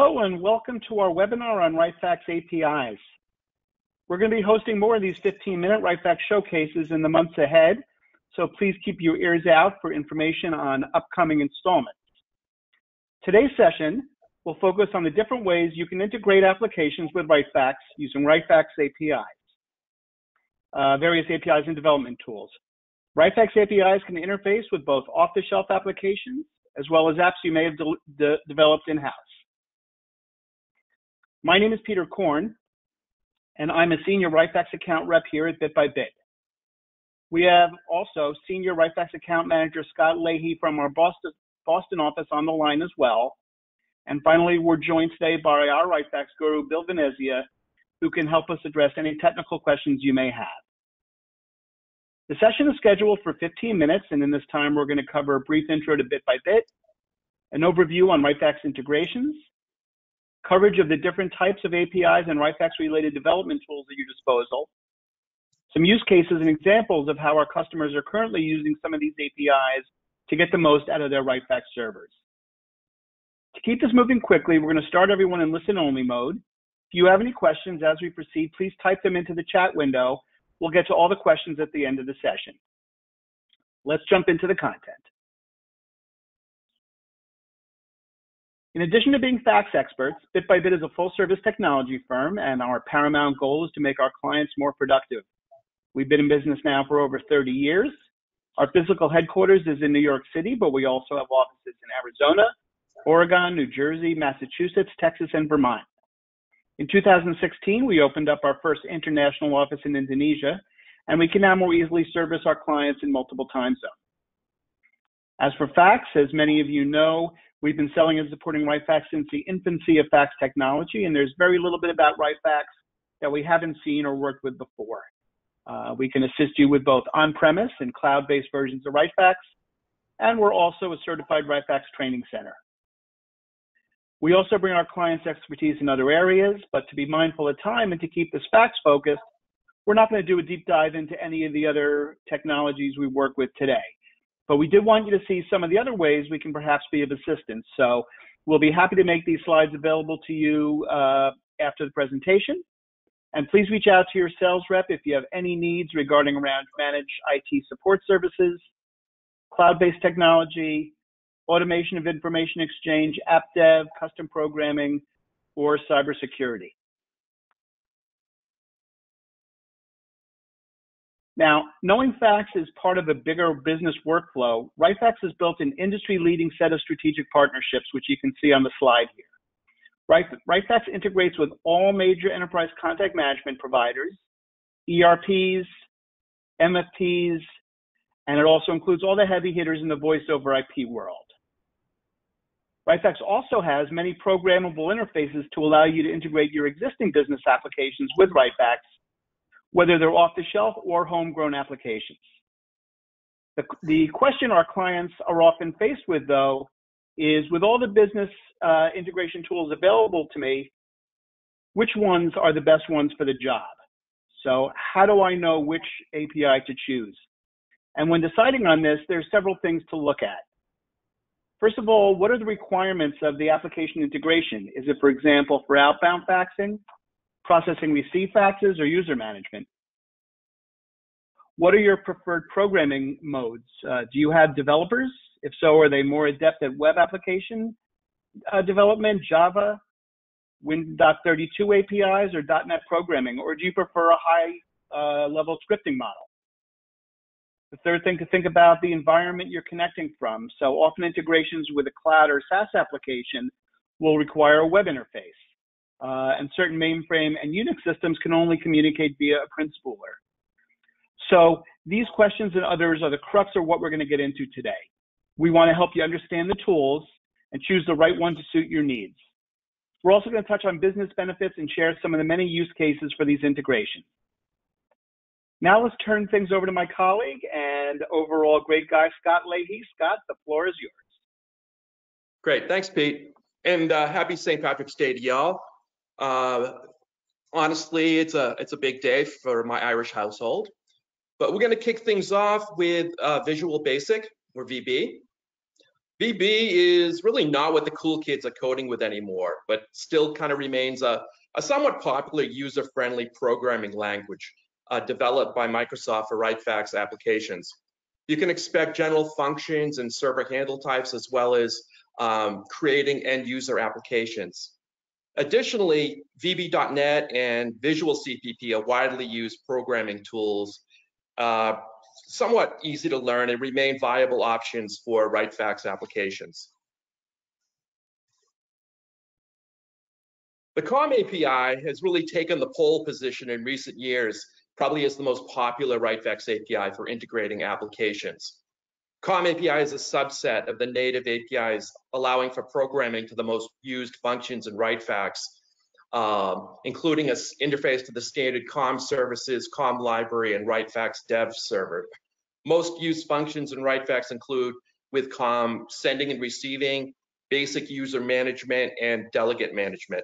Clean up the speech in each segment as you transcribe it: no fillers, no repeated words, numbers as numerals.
Hello and welcome to our webinar on RightFax's APIs. We're going to be hosting more of these 15-minute RightFax showcases in the months ahead, so please keep your ears out for information on upcoming installments. Today's session will focus on the different ways you can integrate applications with RightFax using RightFax's APIs, various APIs and development tools. RightFax APIs can interface with both off-the-shelf applications as well as apps you may have developed in-house. My name is Peter Korn, and I'm a senior RightFax account rep here at Bit. We have also senior RightFax account manager Scott Leahy from our Boston office on the line as well. And finally, we're joined today by our RightFax guru, Bill Venezia, who can help us address any technical questions you may have. The session is scheduled for 15 minutes, and in this time, we're going to cover a brief intro to Bit, an overview on RightFax integrations, coverage of the different types of APIs and RightFax-related development tools at your disposal, some use cases and examples of how our customers are currently using some of these APIs to get the most out of their RightFax servers. To keep this moving quickly, we're going to start everyone in listen-only mode. If you have any questions as we proceed, please type them into the chat window. We'll get to all the questions at the end of the session. Let's jump into the content. In addition to being fax experts, Bit is a full-service technology firm, and our paramount goal is to make our clients more productive. We've been in business now for over 30 years. Our physical headquarters is in New York City, but we also have offices in Arizona, Oregon, New Jersey, Massachusetts, Texas, and Vermont. In 2016, we opened up our first international office in Indonesia, and we can now more easily service our clients in multiple time zones. As for fax, as many of you know, we've been selling and supporting RightFax since the infancy of fax technology, and there's very little bit about RightFax that we haven't seen or worked with before. We can assist you with both on-premise and cloud-based versions of RightFax, and we're also a certified RightFax training center. We also bring our clients' expertise in other areas, but to be mindful of time and to keep this fax focused, we're not going to do a deep dive into any of the other technologies we work with today. But we did want you to see some of the other ways we can perhaps be of assistance. So we'll be happy to make these slides available to you after the presentation. And please reach out to your sales rep if you have any needs regarding around managed IT support services, cloud-based technology, automation of information exchange, app dev, custom programming, or cybersecurity. Now, knowing fax is part of a bigger business workflow, RightFax has built an industry-leading set of strategic partnerships, which you can see on the slide here. RightFax integrates with all major enterprise contact management providers, ERPs, MFPs, and it also includes all the heavy hitters in the voice over IP world. RightFax also has many programmable interfaces to allow you to integrate your existing business applications with RightFax, whether they're off-the-shelf or homegrown applications. The question our clients are often faced with, though, is with all the business integration tools available to me, which ones are the best ones for the job? So how do I know which API to choose? And when deciding on this, there's several things to look at. First of all, what are the requirements of the application integration? Is it, for example, for outbound faxing, processing receive faxes, or user management? What are your preferred programming modes? Do you have developers? If so, are they more adept at web application development, Java, Win.32 APIs, or .NET programming? Or do you prefer a high-level scripting model? The third thing to think about, the environment you're connecting from. So often integrations with a cloud or SaaS application will require a web interface. And certain mainframe and Unix systems can only communicate via a print spooler. So these questions and others are the crux of what we're going to get into today. We want to help you understand the tools and choose the right one to suit your needs. We're also going to touch on business benefits and share some of the many use cases for these integrations. Now let's turn things over to my colleague and overall great guy, Scott Leahy. Scott, the floor is yours. Great, thanks, Pete. And happy St. Patrick's Day to y'all. Honestly, it's a big day for my Irish household, but we're going to kick things off with Visual Basic, or VB. VB is really not what the cool kids are coding with anymore, but still kind of remains a somewhat popular user-friendly programming language developed by Microsoft for RightFax's applications. You can expect general functions and server handle types, as well as creating end-user applications. Additionally, VB.NET and Visual CPP are widely used programming tools, somewhat easy to learn and remain viable options for RightFax applications. The COM API has really taken the pole position in recent years, probably as the most popular RightFax API for integrating applications. COM API is a subset of the native APIs, allowing for programming to the most used functions in RightFax, including an interface to the standard COM services, COM library, and RightFax dev server. Most used functions in RightFax include with COM sending and receiving, basic user management, and delegate management.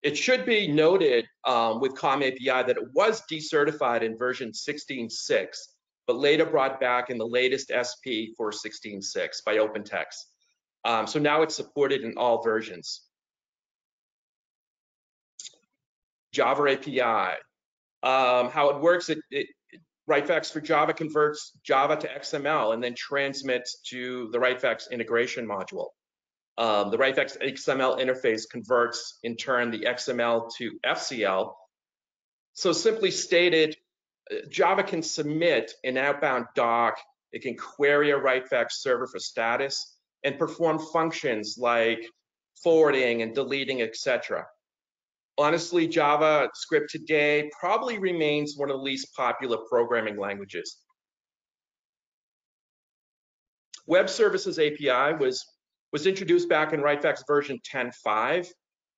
It should be noted with COM API that it was decertified in version 16.6, but later brought back in the latest SP for 16.6 by OpenText. So now it's supported in all versions. Java API. How it works, RightFax for Java converts Java to XML and then transmits to the RightFax integration module. The RightFax XML interface converts, in turn, the XML to FCL. So simply stated, Java can submit an outbound doc, it can query a RightFax server for status, and perform functions like forwarding and deleting, etc. Honestly, JavaScript today probably remains one of the least popular programming languages. Web Services API was introduced back in RightFax version 10.5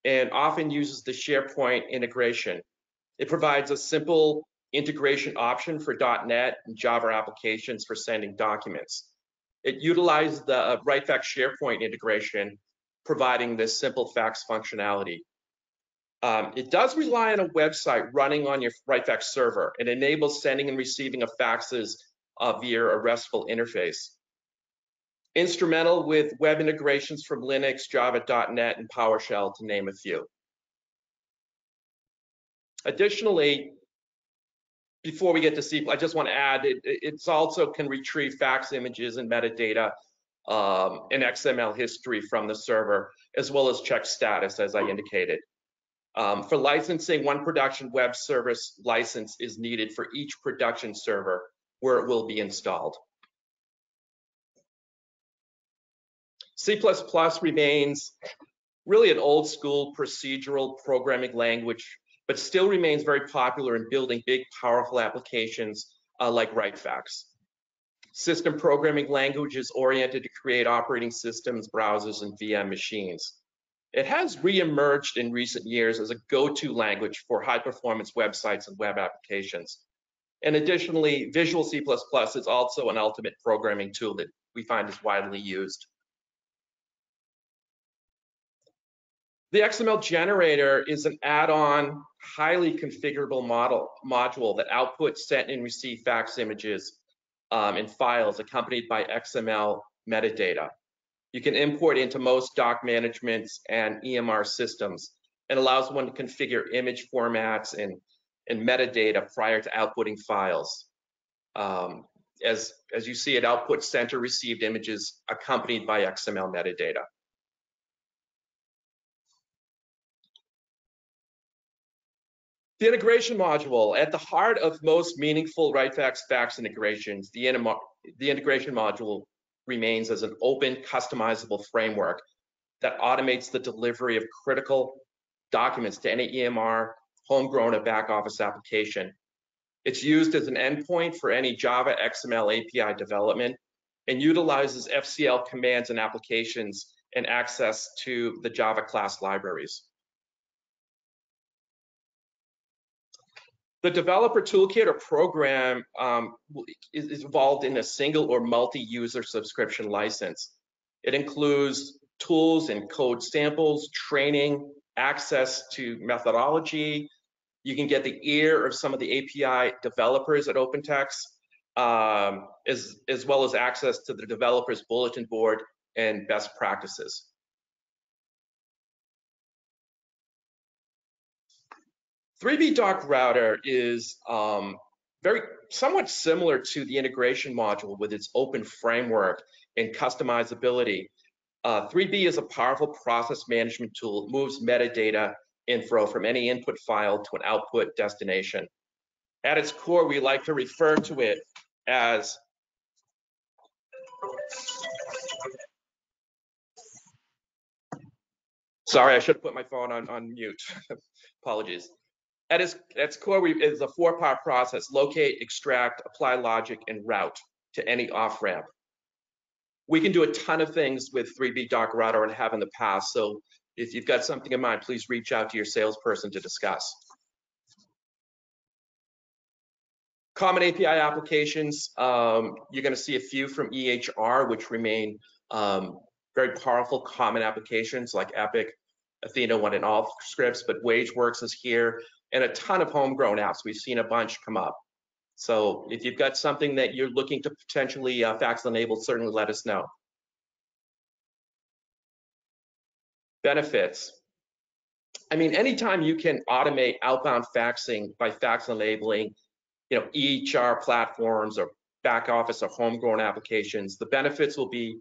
and often uses the SharePoint integration. It provides a simple integration option for .NET and Java applications for sending documents. It utilizes the RightFax SharePoint integration, providing this simple fax functionality. It does rely on a website running on your RightFax server. It enables sending and receiving of faxes via a RESTful interface. Instrumental with web integrations from Linux, Java, .NET, and PowerShell, to name a few. Additionally, before we get to C, I just want to add, it also can retrieve fax images and metadata and XML history from the server, as well as check status, as I indicated. For licensing, one production web service license is needed for each production server where it will be installed. C++ remains really an old school procedural programming language, but still remains very popular in building big, powerful applications like RightFax. System programming language is oriented to create operating systems, browsers, and VM machines. It has reemerged in recent years as a go-to language for high-performance websites and web applications. And additionally, Visual C++ is also an ultimate programming tool that we find is widely used. The XML generator is an add-on, highly configurable module that outputs sent and received fax images and files accompanied by XML metadata. You can import into most doc managements and EMR systems and allows one to configure image formats and metadata prior to outputting files. As you see, it outputs sent or received images accompanied by XML metadata. The integration module, at the heart of most meaningful RightFax fax integrations, the integration module remains as an open, customizable framework that automates the delivery of critical documents to any EMR, homegrown, or back office application. It's used as an endpoint for any Java XML API development and utilizes FCL commands and applications and access to the Java class libraries. The developer toolkit or program is involved in a single or multi-user subscription license. It includes tools and code samples, training, access to methodology. You can get the ear of some of the API developers at OpenText, as well as access to the developers bulletin board and best practices. $3B Router is somewhat similar to the integration module with its open framework and customizability. 3B is a powerful process management tool. It moves metadata info from any input file to an output destination. At its core, we like to refer to it as sorry, I should have put my phone on mute. Apologies. At its core, is a four-part process: locate, extract, apply logic, and route to any off-ramp. We can do a ton of things with 3B Router and have in the past. So if you've got something in mind, please reach out to your salesperson to discuss. Common API applications, you're going to see a few from EHR, which remain very powerful common applications like Epic, Athena, One and All scripts, but WageWorks is here, and a ton of homegrown apps. We've seen a bunch come up. So if you've got something that you're looking to potentially fax enable, certainly let us know. Benefits. I mean, anytime you can automate outbound faxing by fax enabling, EHR platforms or back office or homegrown applications, the benefits will be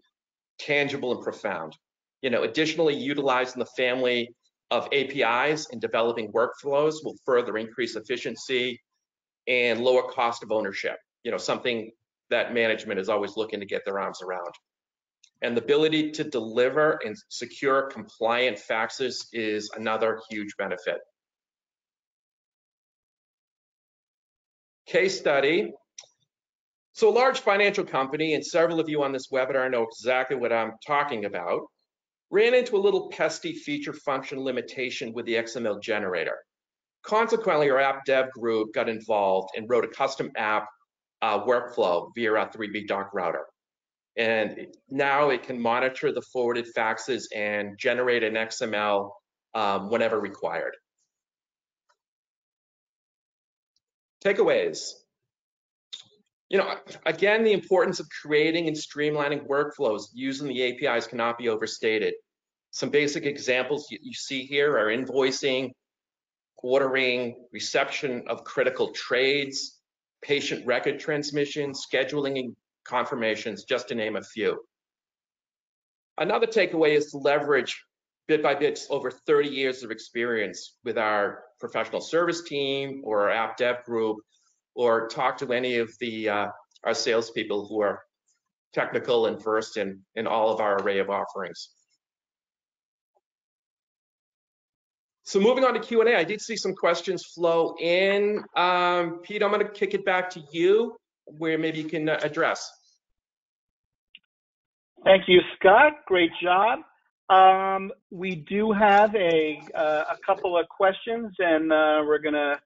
tangible and profound. Additionally, utilizing the family of APIs and developing workflows will further increase efficiency and lower cost of ownership, something that management is always looking to get their arms around. And the ability to deliver and secure compliant faxes is another huge benefit. Case study. So a large financial company, and several of you on this webinar know exactly what I'm talking about, ran into a little pesky feature function limitation with the XML generator. Consequently, our app dev group got involved and wrote a custom app workflow via our 3B Router. And now it can monitor the forwarded faxes and generate an XML whenever required. Takeaways. Again, the importance of creating and streamlining workflows using the APIs cannot be overstated. Some basic examples you see here are invoicing, ordering, reception of critical trades, patient record transmission, scheduling and confirmations, just to name a few. Another takeaway is to leverage bit by bit over 30 years of experience with our professional service team or our app dev group, or talk to any of our salespeople who are technical and versed in all of our array of offerings. So moving on to Q&A, I did see some questions flow in. Pete, I'm going to kick it back to you, where maybe you can address. Thank you, Scott. Great job. We do have a couple of questions, and we're going to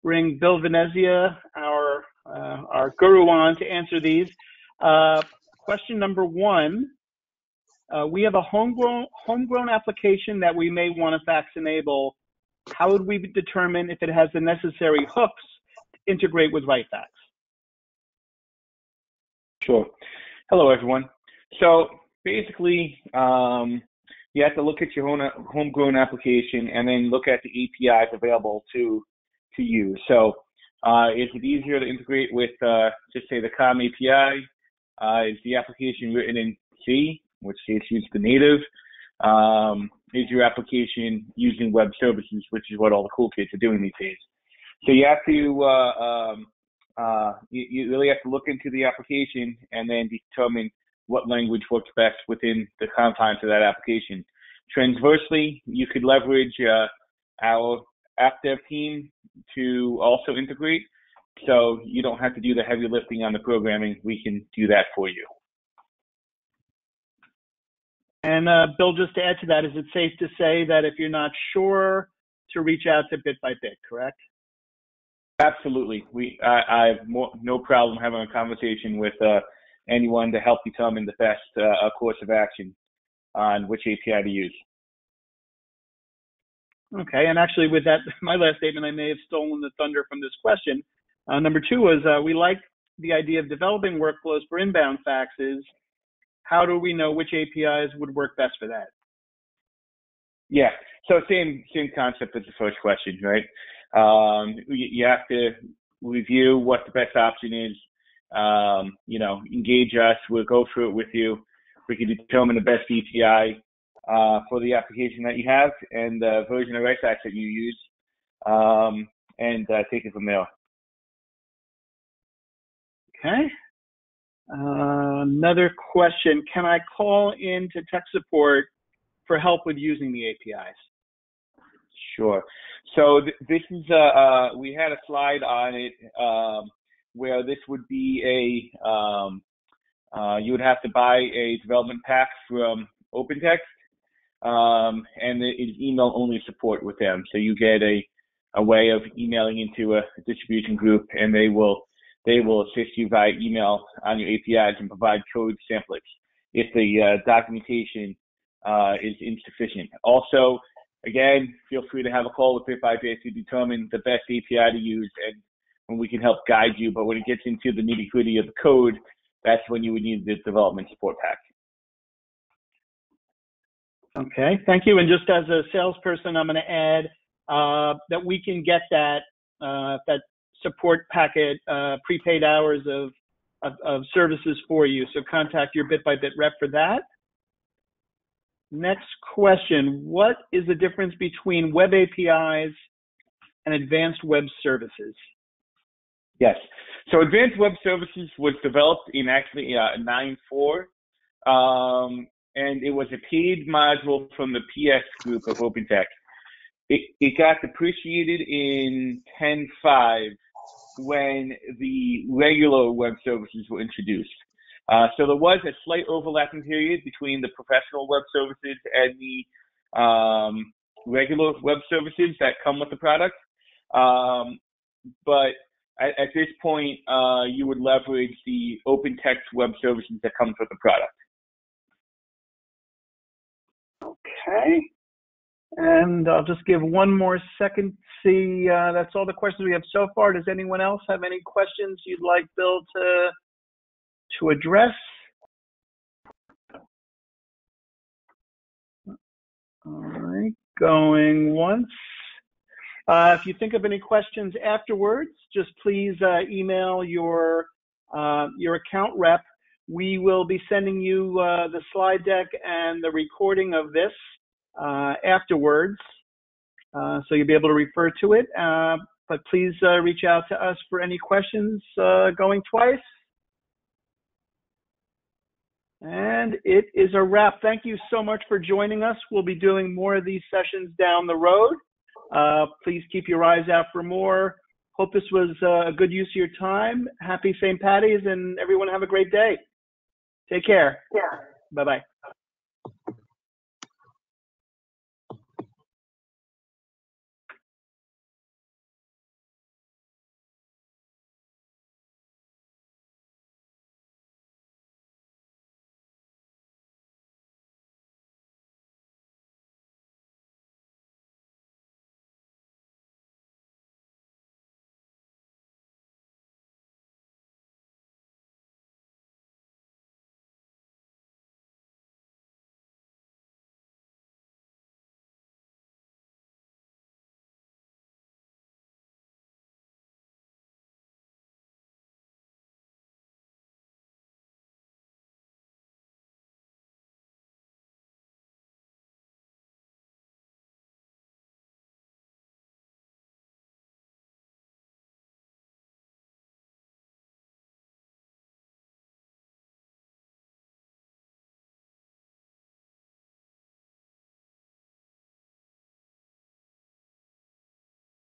bring Bill Venezia, our guru, on to answer these. Question number one. We have a homegrown application that we may want to fax enable. How would we determine if it has the necessary hooks to integrate with RightFax? Sure. Hello, everyone. So basically, you have to look at your own homegrown application and then look at the APIs available to you. So is it easier to integrate with, just say, the COM API? Is the application written in C, which case use the native? Is your application using web services, which is what all the cool kids are doing these days? So you have to, you really have to look into the application and then determine what language works best within the confines of that application. Transversely, you could leverage our app dev team to also integrate, so you don't have to do the heavy lifting on the programming. We can do that for you. And Bill, just to add to that, is it safe to say that if you're not sure, to reach out to Bit by Bit, correct? Absolutely. I have no problem having a conversation with anyone to help determine the best course of action on which API to use. Okay, and actually with that, my last statement, I may have stolen the thunder from this question. Number two was, we like the idea of developing workflows for inbound faxes. how do we know which APIs would work best for that? Yeah, so same concept as the first question, right? You have to review what the best option is. Engage us. We'll go through it with you. We can determine the best API for the application that you have and the version of RightFax that you use, and take it from there. Okay. Another question: can I call in to tech support for help with using the APIs? Sure. So this is we had a slide on it where this would be you would have to buy a development pack from OpenText, and it is email only support with them. So you get a way of emailing into a distribution group, and they will assist you via email on your APIs and provide code templates if the documentation is insufficient. Also, again, feel free to have a call with bit to determine the best API to use, and when we can help guide you. But when it gets into the nitty-gritty of the code, that's when you would need the development support pack. Okay, thank you. And just as a salesperson, I'm going to add that we can get that support packet, prepaid hours of services for you. So contact your bit-by-bit rep for that. Next question: what is the difference between web APIs and advanced web services? Yes. So advanced web services was developed in actually 9.4, and it was a paid module from the PS group of OpenText. It got depreciated in 10.5 when the regular web services were introduced. So there was a slight overlapping period between the professional web services and the regular web services that come with the product. But at this point, you would leverage the OpenText web services that comes with the product. Okay. And I'll just give one more second to see. That's all the questions we have so far. Does anyone else have any questions you'd like Bill to address? All right, going once. If you think of any questions afterwards, just please email your account rep. We will be sending you the slide deck and the recording of this afterwards, so you'll be able to refer to it. But please reach out to us for any questions going twice. And it is a wrap. Thank you so much for joining us. We'll be doing more of these sessions down the road. Please keep your eyes out for more. Hope this was a good use of your time. Happy St. Patty's, and everyone have a great day. Take care. Yeah. Bye-bye.